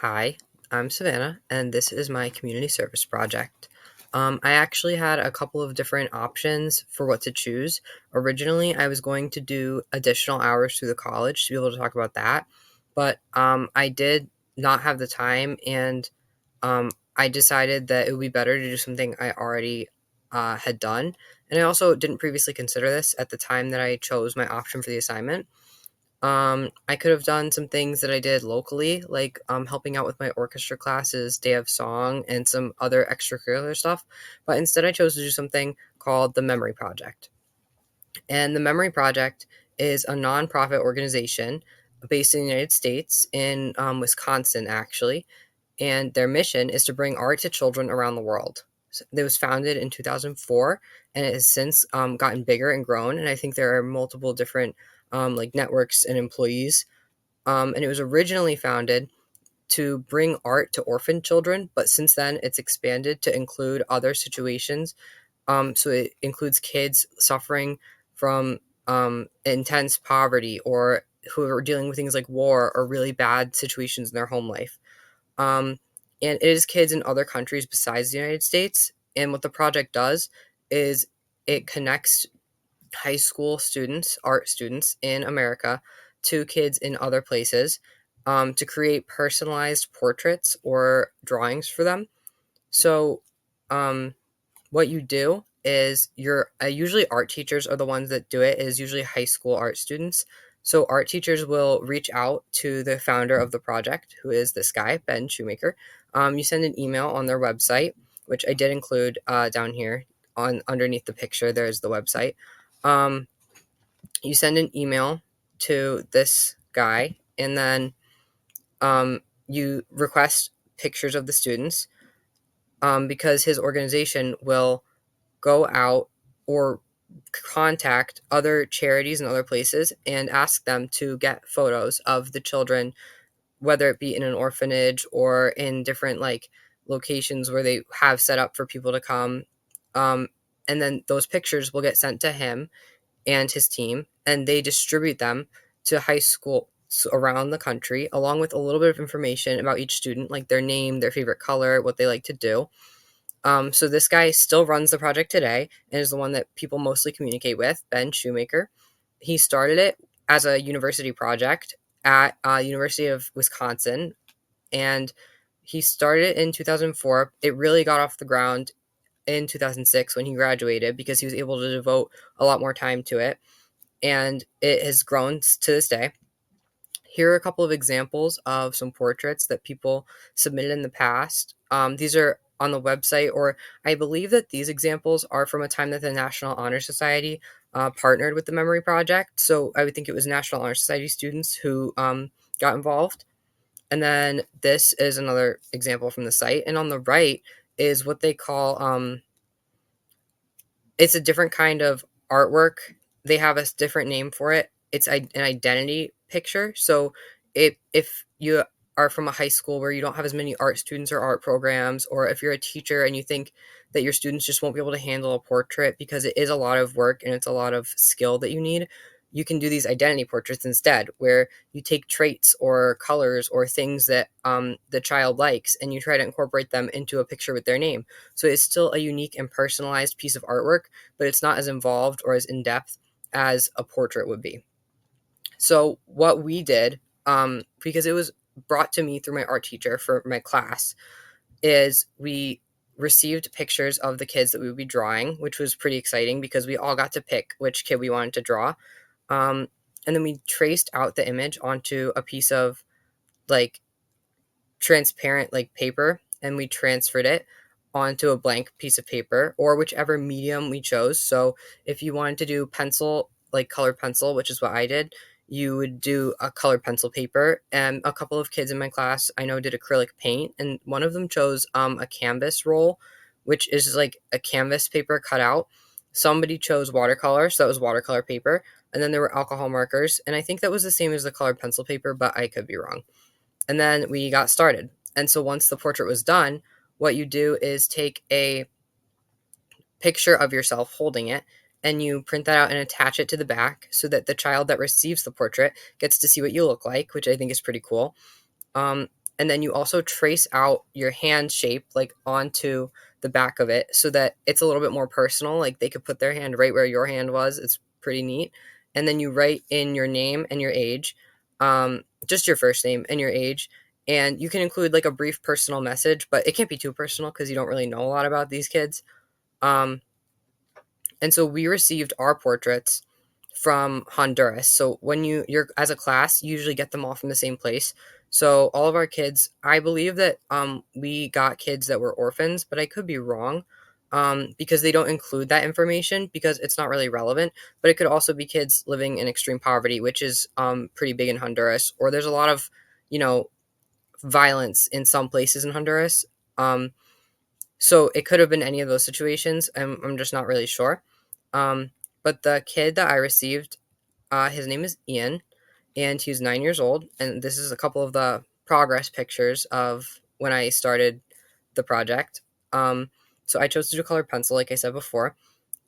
Hi, I'm Savannah, and this is my community service project. I actually had a couple of different options for what to choose. Originally, I was going to do additional hours through the college to be able to talk about that, but I did not have the time, and I decided that it would be better to do something I already had done. And I also didn't previously consider this at the time that I chose my option for the assignment. I could have done some things that I did locally, like helping out with my orchestra classes, day of song, and some other extracurricular stuff. But instead, I chose to do something called the Memory Project. And the Memory Project is a nonprofit organization based in the United States, in Wisconsin, actually. And their mission is to bring art to children around the world. So it was founded in 2004, and it has since gotten bigger and grown. And I think there are multiple different like networks and employees. And it was originally founded to bring art to orphan children, but since then it's expanded to include other situations. So it includes kids suffering from intense poverty, or who are dealing with things like war or really bad situations in their home life. Um, and it is kids in other countries besides the United States. And what the project does is it connects high school students, art students in America, to kids in other places, to create personalized portraits or drawings for them. So, um, what you do is you're usually art teachers are the ones that do it. It is usually high school art students. So art teachers will reach out to the founder of the project, who is this guy, Ben Shoemaker. You send an email on their website, which I did include down here on underneath the picture. There's the website. Um, you send an email to this guy, and then you request pictures of the students, because his organization will go out or contact other charities and other places and ask them to get photos of the children, whether it be in an orphanage or in different like locations where they have set up for people to come. Um, and then those pictures will get sent to him and his team, and they distribute them to high school around the country, along with a little bit of information about each student, like their name, their favorite color, what they like to do. So this guy still runs the project today and is the one that people mostly communicate with, Ben Shoemaker. He started it as a university project at University of Wisconsin, and he started it in 2004. It really got off the ground in 2006 when he graduated, because he was able to devote a lot more time to it, and it has grown to this day. Here are a couple of examples of some portraits that people submitted in the past. These are on the website, or I believe that these examples are from a time that the National Honor Society partnered with the Memory Project. So I would think it was National Honor Society students who got involved. And then this is another example from the site. And on the right is what they call it's a different kind of artwork. They have a different name for it. It's an identity picture. So if you are from a high school where you don't have as many art students or art programs, or if you're a teacher and you think that your students just won't be able to handle a portrait because it is a lot of work and it's a lot of skill that you need, you can do these identity portraits instead, where you take traits or colors or things that the child likes, and you try to incorporate them into a picture with their name. So it's still a unique and personalized piece of artwork, but it's not as involved or as in depth as a portrait would be. So what we did, because it was brought to me through my art teacher for my class, is we received pictures of the kids that we would be drawing, which was pretty exciting because we all got to pick which kid we wanted to draw. Um, and then we traced out the image onto a piece of like transparent like paper, and we transferred it onto a blank piece of paper or whichever medium we chose. So if you wanted to do pencil, like colored pencil, which is what I did, you would do a colored pencil paper. And a couple of kids in my class I know did acrylic paint, and one of them chose a canvas roll, which is like a canvas paper cut out. Somebody chose watercolor, so that was watercolor paper, and then there were alcohol markers, and I think that was the same as the colored pencil paper, but I could be wrong. And then we got started. And so once the portrait was done, what you do is take a picture of yourself holding it, and you print that out and attach it to the back so that the child that receives the portrait gets to see what you look like, which I think is pretty cool. and then you also trace out your hand shape like onto the back of it so that it's a little bit more personal. Like they could put their hand right where your hand was. It's pretty neat. And then you write in your name and your age, just your first name and your age. And you can include like a brief personal message, but it can't be too personal because you don't really know a lot about these kids. Um, and so we received our portraits from Honduras. So when you're as a class, you usually get them all from the same place. So all of our kids, I believe that we got kids that were orphans, but I could be wrong. Because they don't include that information because it's not really relevant. But it could also be kids living in extreme poverty, which is pretty big in Honduras. Or there's a lot of, you know, violence in some places in Honduras. Um, so it could have been any of those situations. I'm just not really sure. Um, but the kid that I received, his name is Ian, and he was 9 years old. And this is a couple of the progress pictures of when I started the project. So I chose to do colored pencil, like I said before.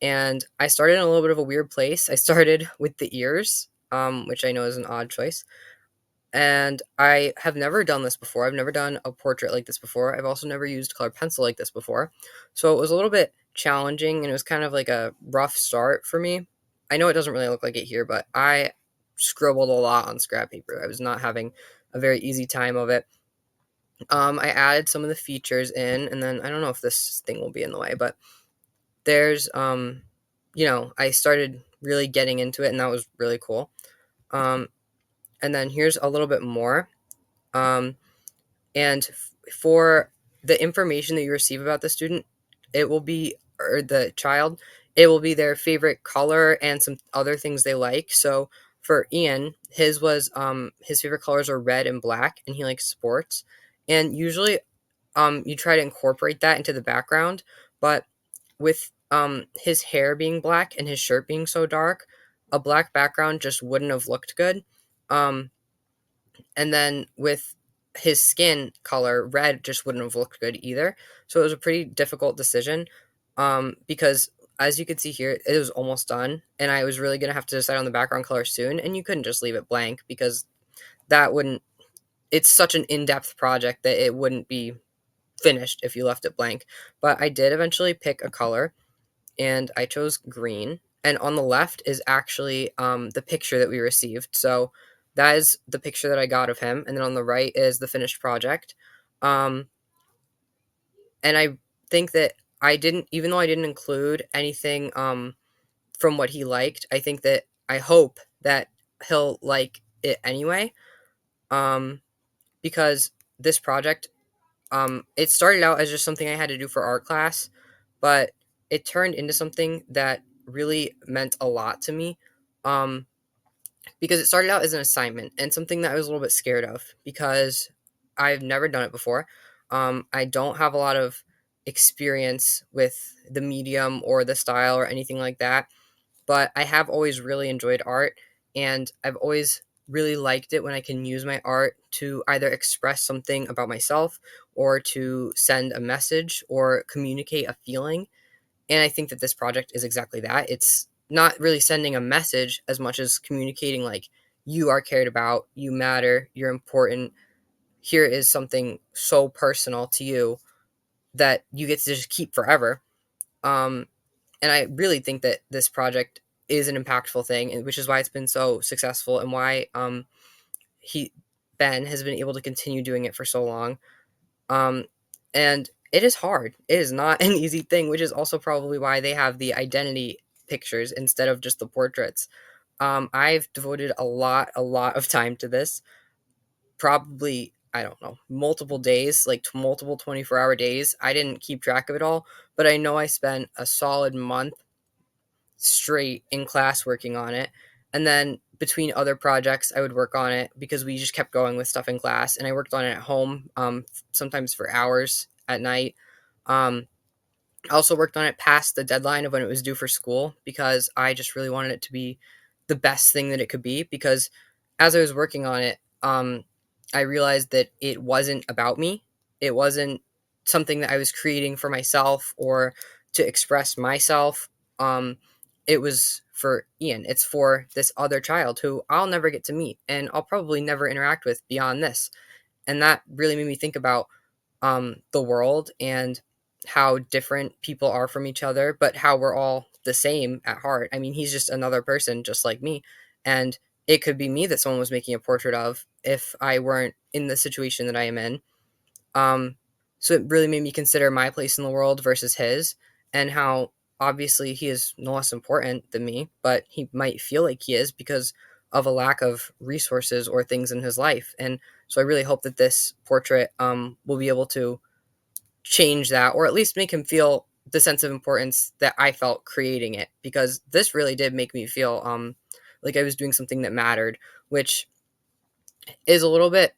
And I started in a little bit of a weird place. I started with the ears, which I know is an odd choice. And I have never done this before. I've never done a portrait like this before. I've also never used colored pencil like this before. So it was a little bit challenging and it was kind of like a rough start for me. I know it doesn't really look like it here, but I scribbled a lot on scrap paper. I was not having a very easy time of it. I added some of the features in, and then I don't know if this thing will be in the way, but there's, I started really getting into it, and that was really cool. Um, and then here's a little bit more. Um, And for the information that you receive about the student, it will be, or the child, it will be their favorite color and some other things they like. So for Ian, his favorite colors are red and black, and he likes sports. And usually, you try to incorporate that into the background, but with his hair being black and his shirt being so dark, a black background just wouldn't have looked good. Um, and then with his skin color, red just wouldn't have looked good either. So it was a pretty difficult decision, because as you can see here, it was almost done, and I was really gonna have to decide on the background color soon. And you couldn't just leave it blank because that wouldn't. It's such an in-depth project that it wouldn't be finished if you left it blank. But I did eventually pick a color, and I chose green. And on the left is actually the picture that we received. So that is the picture that I got of him, and then on the right is the finished project. Um, and I think that I didn't, even though I didn't include anything from what he liked, I think that I hope that he'll like it anyway. Um, because this project, it started out as just something I had to do for art class, but it turned into something that really meant a lot to me. Um, because it started out as an assignment and something that I was a little bit scared of because I've never done it before. I don't have a lot of experience with the medium or the style or anything like that, but I have always really enjoyed art, and I've always really liked it when I can use my art to either express something about myself or to send a message or communicate a feeling. And I think that this project is exactly that. It's not really sending a message as much as communicating, like, you are cared about, you matter, you're important. Here is something so personal to you that you get to just keep forever. Um, and I really think that this project is an impactful thing, which is why it's been so successful and why he Ben has been able to continue doing it for so long. Um, and it is hard. It is not an easy thing, which is also probably why they have the identity pictures instead of just the portraits. I've devoted a lot of time to this. Probably, I don't know, multiple days, like multiple 24-hour days. I didn't keep track of it all, but I know I spent a solid month straight in class working on it. And then between other projects, I would work on it because we just kept going with stuff in class. And I worked on it at home, sometimes for hours at night. Um, I also worked on it past the deadline of when it was due for school because I just really wanted it to be the best thing that it could be. Because as I was working on it, I realized that it wasn't about me. It wasn't something that I was creating for myself or to express myself. Um, it was for Ian. It's for this other child who I'll never get to meet and I'll probably never interact with beyond this. And that really made me think about the world and how different people are from each other, but how we're all the same at heart. I mean, he's just another person just like me. And it could be me that someone was making a portrait of if I weren't in the situation that I am in. Um, so it really made me consider my place in the world versus his, and how obviously he is no less important than me, but he might feel like he is because of a lack of resources or things in his life. And so I really hope that this portrait will be able to change that, or at least make him feel the sense of importance that I felt creating it, because this really did make me feel like I was doing something that mattered, which is a little bit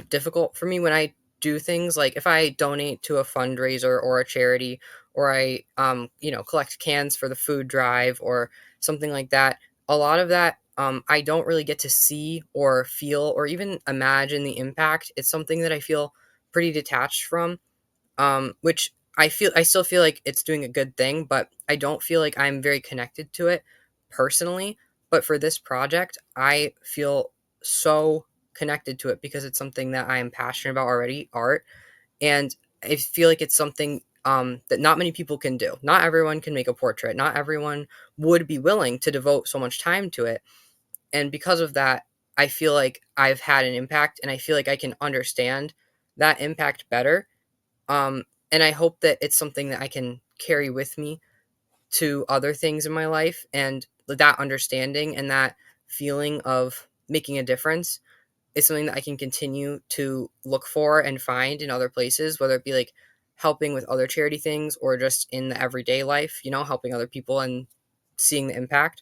difficult for me when I do things like if I donate to a fundraiser or a charity, or I collect cans for the food drive or something like that. A lot of that I don't really get to see or feel or even imagine the impact. It's something that I feel pretty detached from, which I still feel like it's doing a good thing, but I don't feel like I'm very connected to it personally. But for this project, I feel so connected to it because it's something that I am passionate about already, art, and I feel like it's something that not many people can do. Not everyone can make a portrait. Not everyone would be willing to devote so much time to it, and because of that, I feel like I've had an impact, and I feel like I can understand that impact better, and I hope that it's something that I can carry with me to other things in my life, and that understanding and that feeling of making a difference is something that I can continue to look for and find in other places, whether it be like helping with other charity things or just in the everyday life, helping other people and seeing the impact.